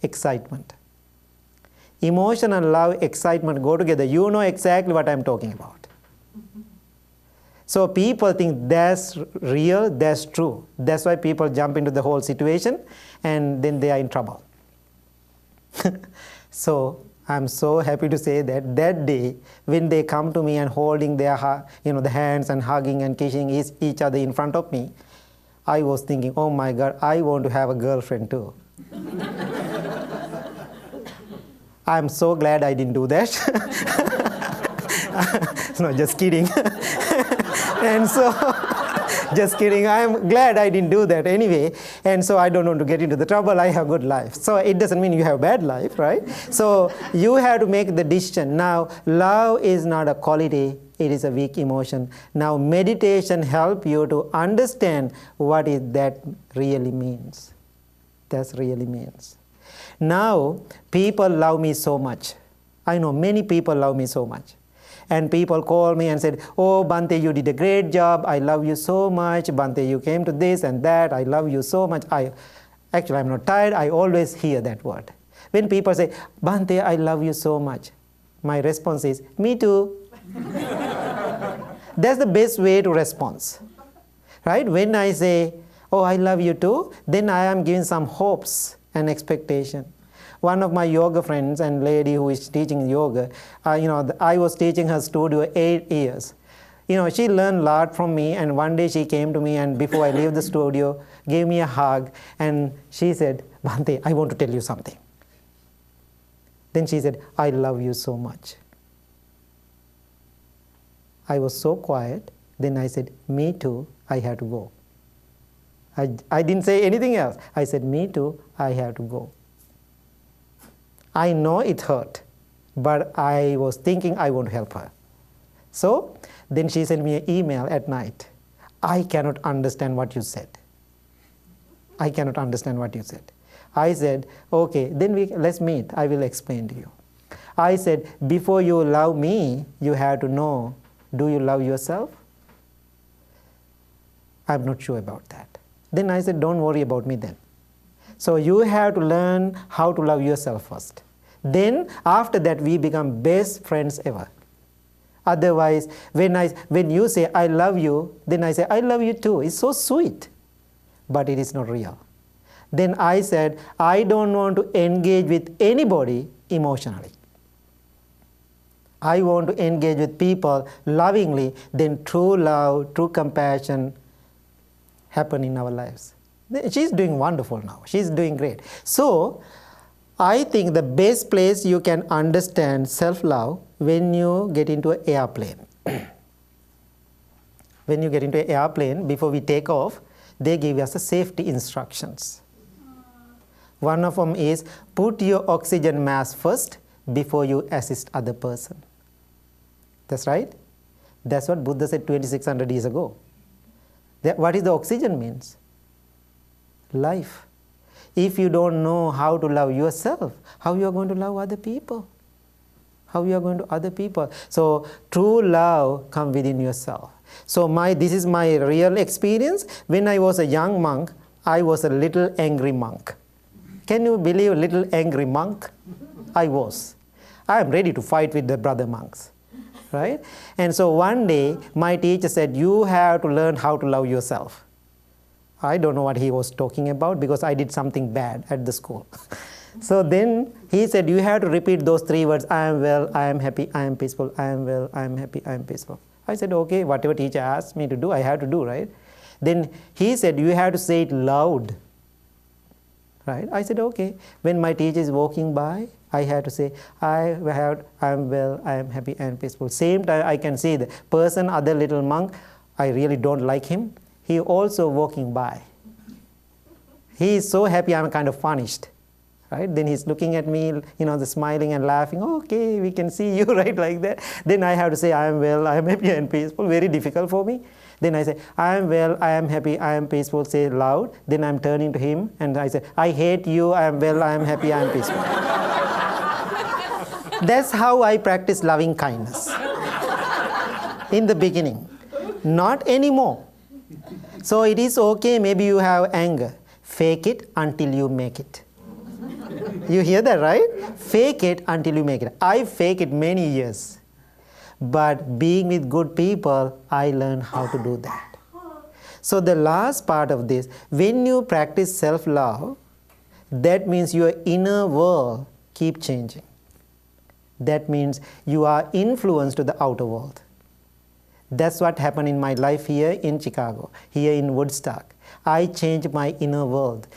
Excitement. Emotional love, excitement go together. You know exactly what I'm talking about. So people think that's real, that's true. That's why people jump into the whole situation and then they are in trouble. So I'm so happy to say that that day when they come to me and holding their the hands and hugging and kissing each other in front of me, I was thinking, oh my God, I want to have a girlfriend too. I'm so glad I didn't do that. No, just kidding. And so, just kidding, I'm glad I didn't do that anyway. And so I don't want to get into the trouble, I have good life. So it doesn't mean you have bad life, right? So you have to make the decision. Now, love is not a quality, it is a weak emotion. Now, meditation helps you to understand what is that really means. That really means. Now, people love me so much. I know many people love me so much. And people call me and said, oh, Bhante, you did a great job. I love you so much. Bhante, you came to this and that. I love you so much. Actually, I'm not tired. I always hear that word. When people say, Bhante, I love you so much, my response is, me too. That's the best way to respond. Right? When I say, oh, I love you too, then I am giving some hopes and expectation. One of my yoga friends and lady who is teaching yoga, I was teaching her studio 8 years. She learned a lot from me, and one day she came to me and before I leave the studio, gave me a hug and she said, Bhante, I want to tell you something. Then she said, I love you so much. I was so quiet. Then I said, me too, I have to go. I didn't say anything else. I said, me too, I have to go. I know it hurt, but I was thinking I want to help her. So then she sent me an email at night. I cannot understand what you said. I cannot understand what you said. I said, okay, then let's meet. I will explain to you. I said, before you love me, you have to know, do you love yourself? I'm not sure about that. Then I said, don't worry about me then. So you have to learn how to love yourself first. Then after that we become best friends ever. Otherwise, when you say I love you, then I say I love you too. It's so sweet, but it is not real. Then I said I don't want to engage with anybody emotionally. I want to engage with people lovingly. Then true love, true compassion happen in our lives. She's doing wonderful now. She's doing great. So, I think the best place you can understand self-love when you get into an airplane. When you get into an airplane, before we take off, they give us the safety instructions. One of them is, put your oxygen mask first before you assist other person. That's right. That's what Buddha said 2600 years ago. What is the oxygen means? Life. If you don't know how to love yourself, how you are going to love other people? How you are going to other people? So true love comes within yourself. So this is my real experience. When I was a young monk, I was a little angry monk. Can you believe little angry monk? I was. I am ready to fight with the brother monks. Right? And so one day, my teacher said, you have to learn how to love yourself. I don't know what he was talking about because I did something bad at the school. So then he said, you have to repeat those 3 words, I am well, I am happy, I am peaceful, I am well, I am happy, I am peaceful. I said, okay, whatever teacher asked me to do, I have to do, right? Then he said, you have to say it loud. Right? I said, okay. When my teacher is walking by, I have to say, I am well, I am happy and peaceful. Same time I can see the person, other little monk, I really don't like him. He also walking by. He is so happy I'm kind of punished. Right? Then he's looking at me, the smiling and laughing. Okay, we can see you, right, like that. Then I have to say, I am well, I am happy and peaceful. Very difficult for me. Then I say, I am well, I am happy, I am peaceful. Say loud. Then I'm turning to him and I say, I hate you, I am well, I am happy, I am peaceful. That's how I practice loving kindness. In the beginning. Not anymore. So it is okay, maybe you have anger. Fake it until you make it. You hear that, right? Fake it until you make it. I fake it many years. But being with good people, I learned how to do that. So the last part of this, when you practice self-love, that means your inner world keep changing. That means you are influenced to the outer world. That's what happened in my life here in Chicago, here in Woodstock. I changed my inner world.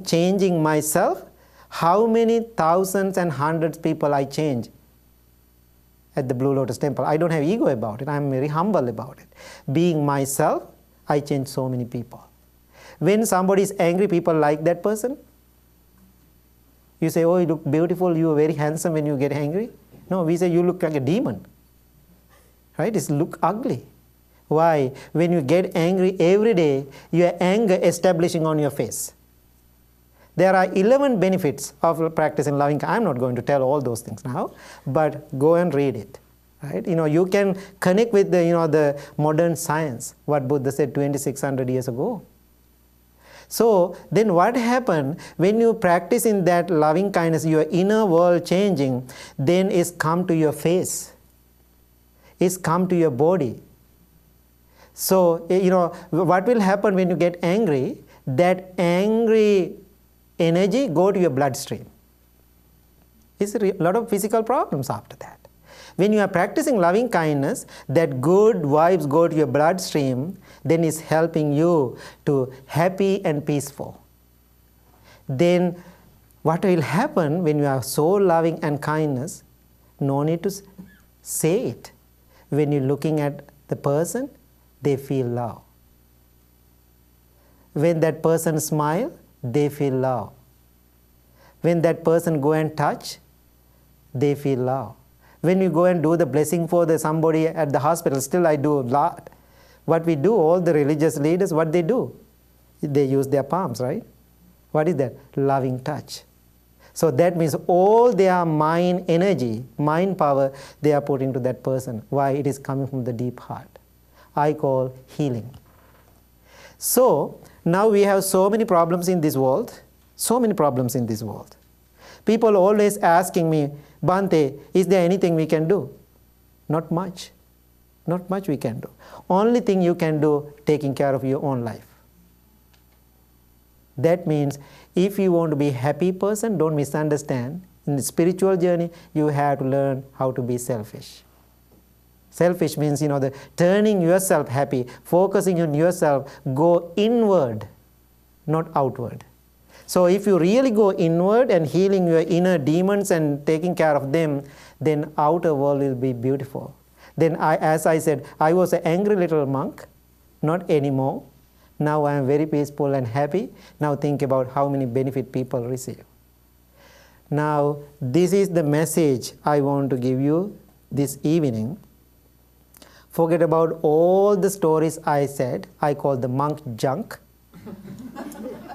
Changing myself, how many thousands and hundreds of people I change at the Blue Lotus Temple. I don't have ego about it. I'm very humble about it. Being myself, I change so many people. When somebody is angry, people like that person. You say, oh, you look beautiful, you are very handsome when you get angry. No, we say you look like a demon. Right? It's look ugly. Why? When you get angry every day, your anger establishing on your face. There are 11 benefits of practicing loving kindness. I'm not going to tell all those things now, but go and read it. Right? You can connect with the modern science, what Buddha said 2600 years ago. So then what happened when you practice in that loving kindness, your inner world changing, then it's come to your face. It's come to your body. So, what will happen when you get angry? That angry energy go to your bloodstream. It's a lot of physical problems after that. When you are practicing loving kindness, that good vibes go to your bloodstream, then it's helping you to happy and peaceful. Then what will happen when you are so loving and kindness? No need to say it. When you're looking at the person, they feel love. When that person smiles, they feel love. When that person go and touch, they feel love. When you go and do the blessing for somebody at the hospital, still I do a lot. What we do, all the religious leaders, what they do? They use their palms, right? What is that? Loving touch. So that means all their mind energy, mind power, they are putting to that person. Why? It is coming from the deep heart. I call healing. So now we have so many problems in this world. So many problems in this world. People always asking me, Bhante, is there anything we can do? Not much. Not much we can do. Only thing you can do, taking care of your own life. That means if you want to be a happy person, don't misunderstand. In the spiritual journey, you have to learn how to be selfish. Selfish means, the turning yourself happy, focusing on yourself, go inward, not outward. So if you really go inward and healing your inner demons and taking care of them, then outer world will be beautiful. Then as I said, I was an angry little monk, not anymore. Now I am very peaceful and happy. Now think about how many benefit people receive. Now this is the message I want to give you this evening. Forget about all the stories I said. I call the monk junk.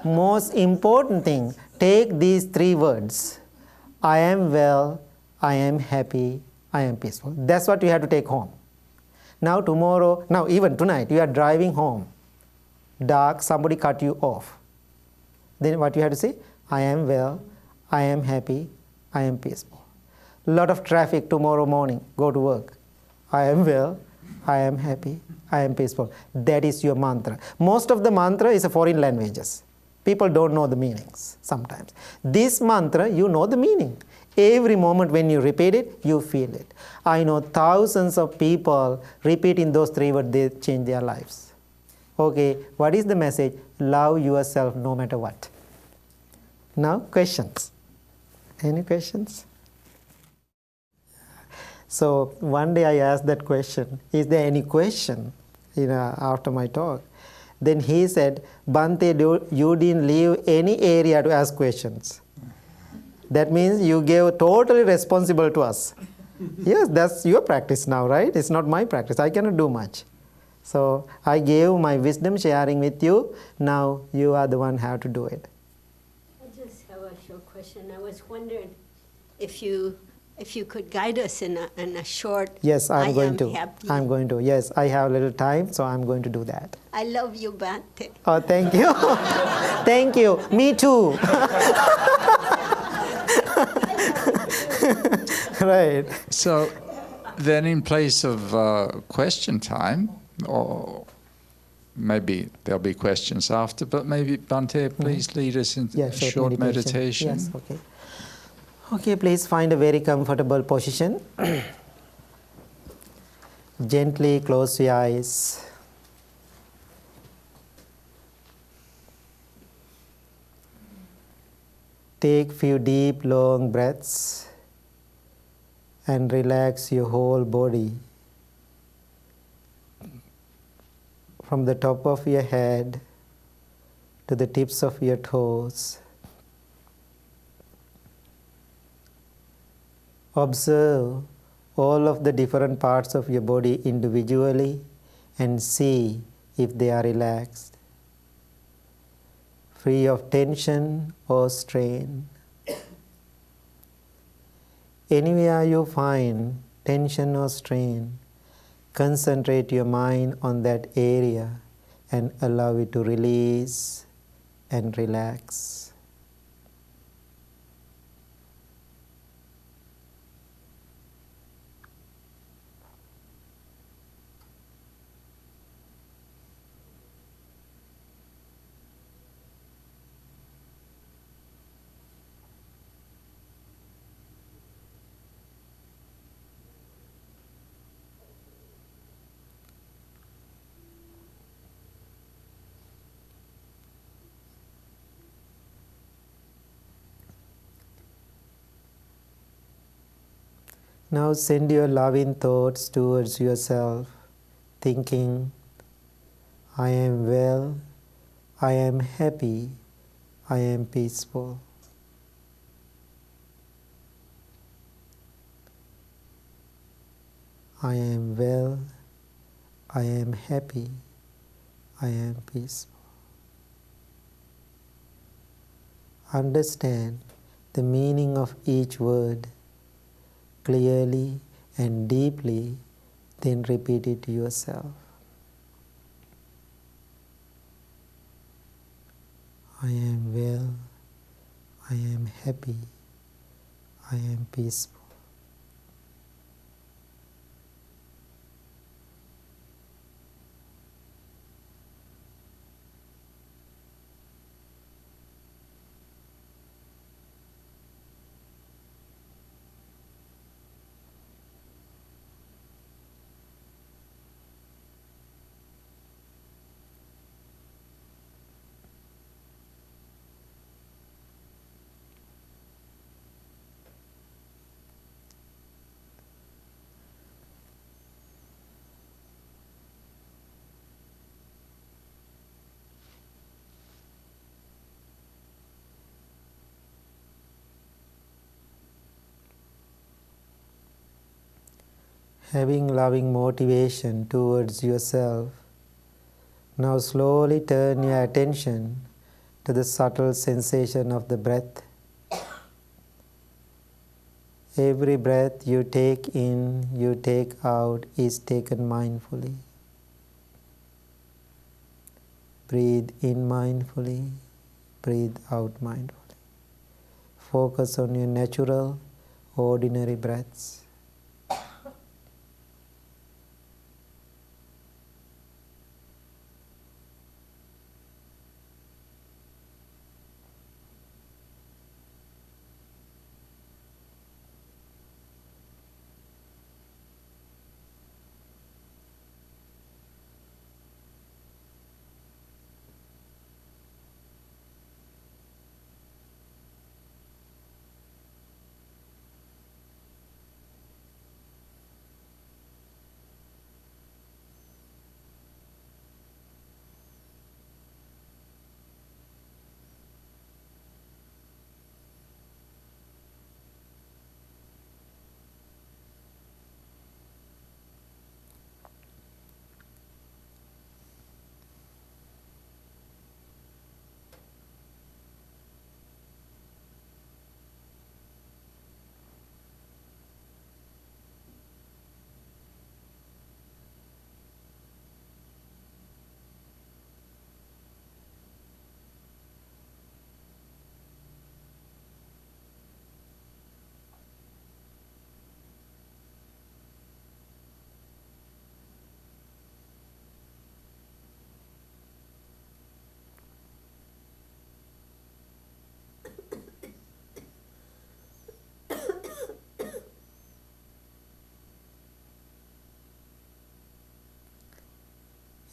Most important thing, take these 3 words. I am well, I am happy, I am peaceful. That's what you have to take home. Now tomorrow, now even tonight, you are driving home. Dark, somebody cut you off. Then what you have to say? I am well, I am happy, I am peaceful. Lot of traffic tomorrow morning, go to work. I am well, I am happy, I am peaceful. That is your mantra. Most of the mantra is a foreign languages. People don't know the meanings sometimes. This mantra, you know the meaning. Every moment when you repeat it, you feel it. I know thousands of people repeating those 3 words, they change their lives. Okay, what is the message? Love yourself no matter what. Now, questions. Any questions? So, one day I asked that question, is there any question after my talk? Then he said, Bhante, you didn't leave any area to ask questions. That means you gave totally responsible to us. Yes, that's your practice now, right? It's not my practice. I cannot do much. So I gave my wisdom sharing with you. Now you are the one who have to do it. I just have a short question. I was wondering if you could guide us in a short. Yes, I'm going to. Happy. I'm going to. Yes, I have a little time, so I'm going to do that. I love you, Bhante. Oh, thank you. Thank you. Me too. Right. So then in place of question time, or maybe there'll be questions after, but maybe Bhante, please lead us in a short meditation. Yes, okay. Okay, please find a very comfortable position. Gently close your eyes. Take few deep, long breaths and relax your whole body. From the top of your head to the tips of your toes. Observe all of the different parts of your body individually and see if they are relaxed, free of tension or strain. Anywhere you find tension or strain, concentrate your mind on that area and allow it to release and relax. Now send your loving thoughts towards yourself, thinking, I am well, I am happy, I am peaceful. I am well, I am happy, I am peaceful. Understand the meaning of each word clearly and deeply, then repeat it to yourself. I am well, I am happy, I am peaceful. Having loving motivation towards yourself, now slowly turn your attention to the subtle sensation of the breath. Every breath you take in, you take out is taken mindfully. Breathe in mindfully, breathe out mindfully. Focus on your natural, ordinary breaths.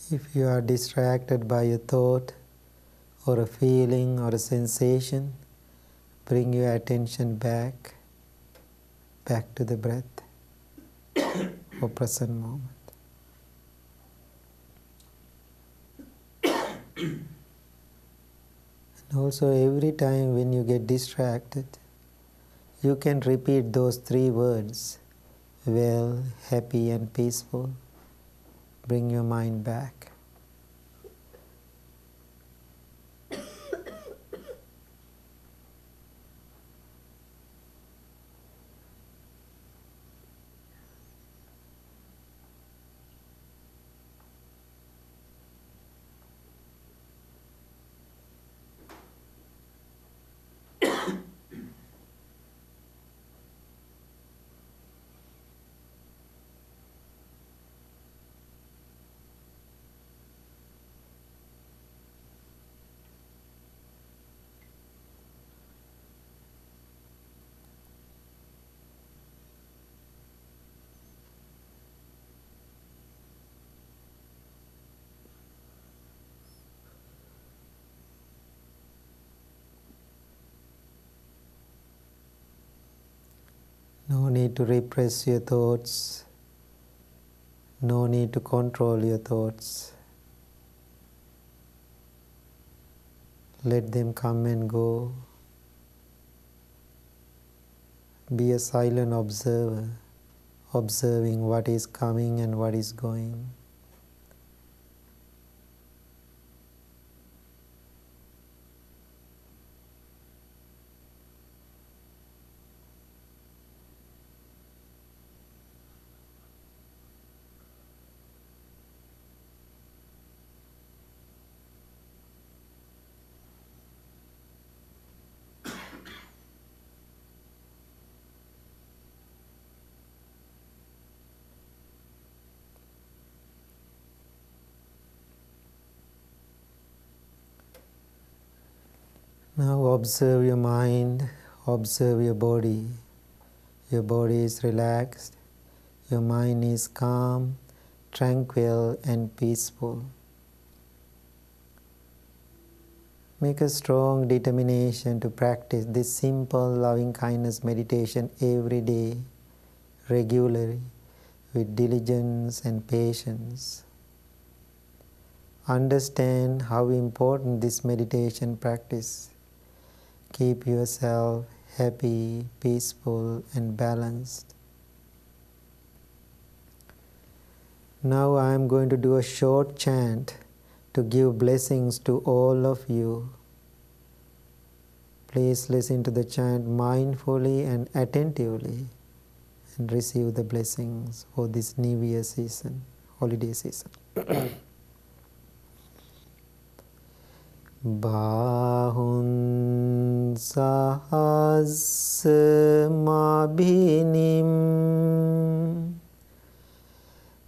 If you are distracted by a thought or a feeling or a sensation, bring your attention back to the breath for present moment. And also every time when you get distracted, you can repeat those 3 words, well, happy and peaceful. Bring your mind back. No need to repress your thoughts. No need to control your thoughts. Let them come and go. Be a silent observer, observing what is coming and what is going. Now observe your mind, observe your body. Your body is relaxed, your mind is calm, tranquil and peaceful. Make a strong determination to practice this simple loving kindness meditation every day, regularly, with diligence and patience. Understand how important this meditation practice. Keep yourself happy, peaceful, and balanced. Now I am going to do a short chant to give blessings to all of you. Please listen to the chant mindfully and attentively. and receive the blessings for this New Year season, holiday season. Bahun sahasmabhinim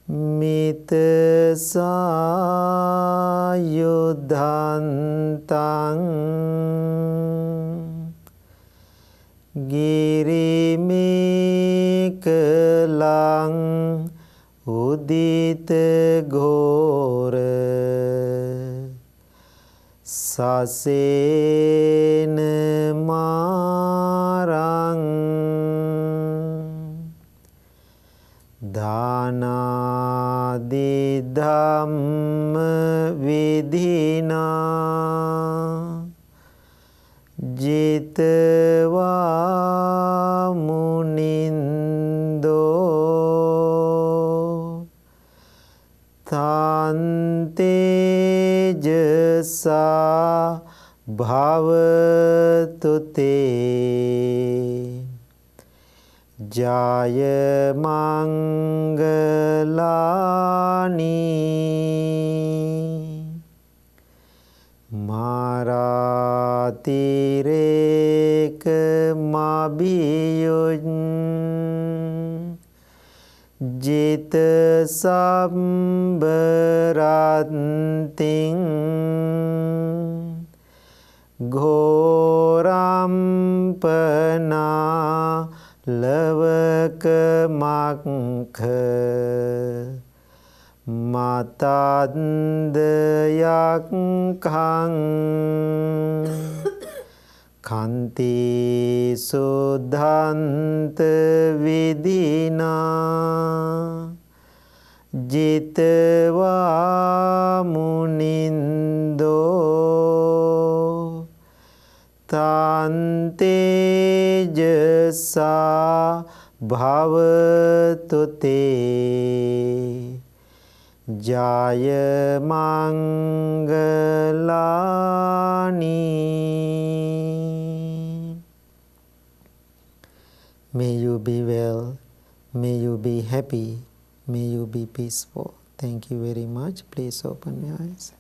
mita sayudhantang girimekalang udita ghora sasena marang dhanadi dhamma vidhina jitva munindo tantejasa bhavatu te jaya mangalani maratireka mabhiyun jita sambaranting ghorampana lavaka makha matandayakkhang kanti suddhanta vidhina jitva munindo tantejasa bhavatu te jaya mangalani. May you be well, may you be happy, may you be peaceful. Thank you very much. Please open your eyes.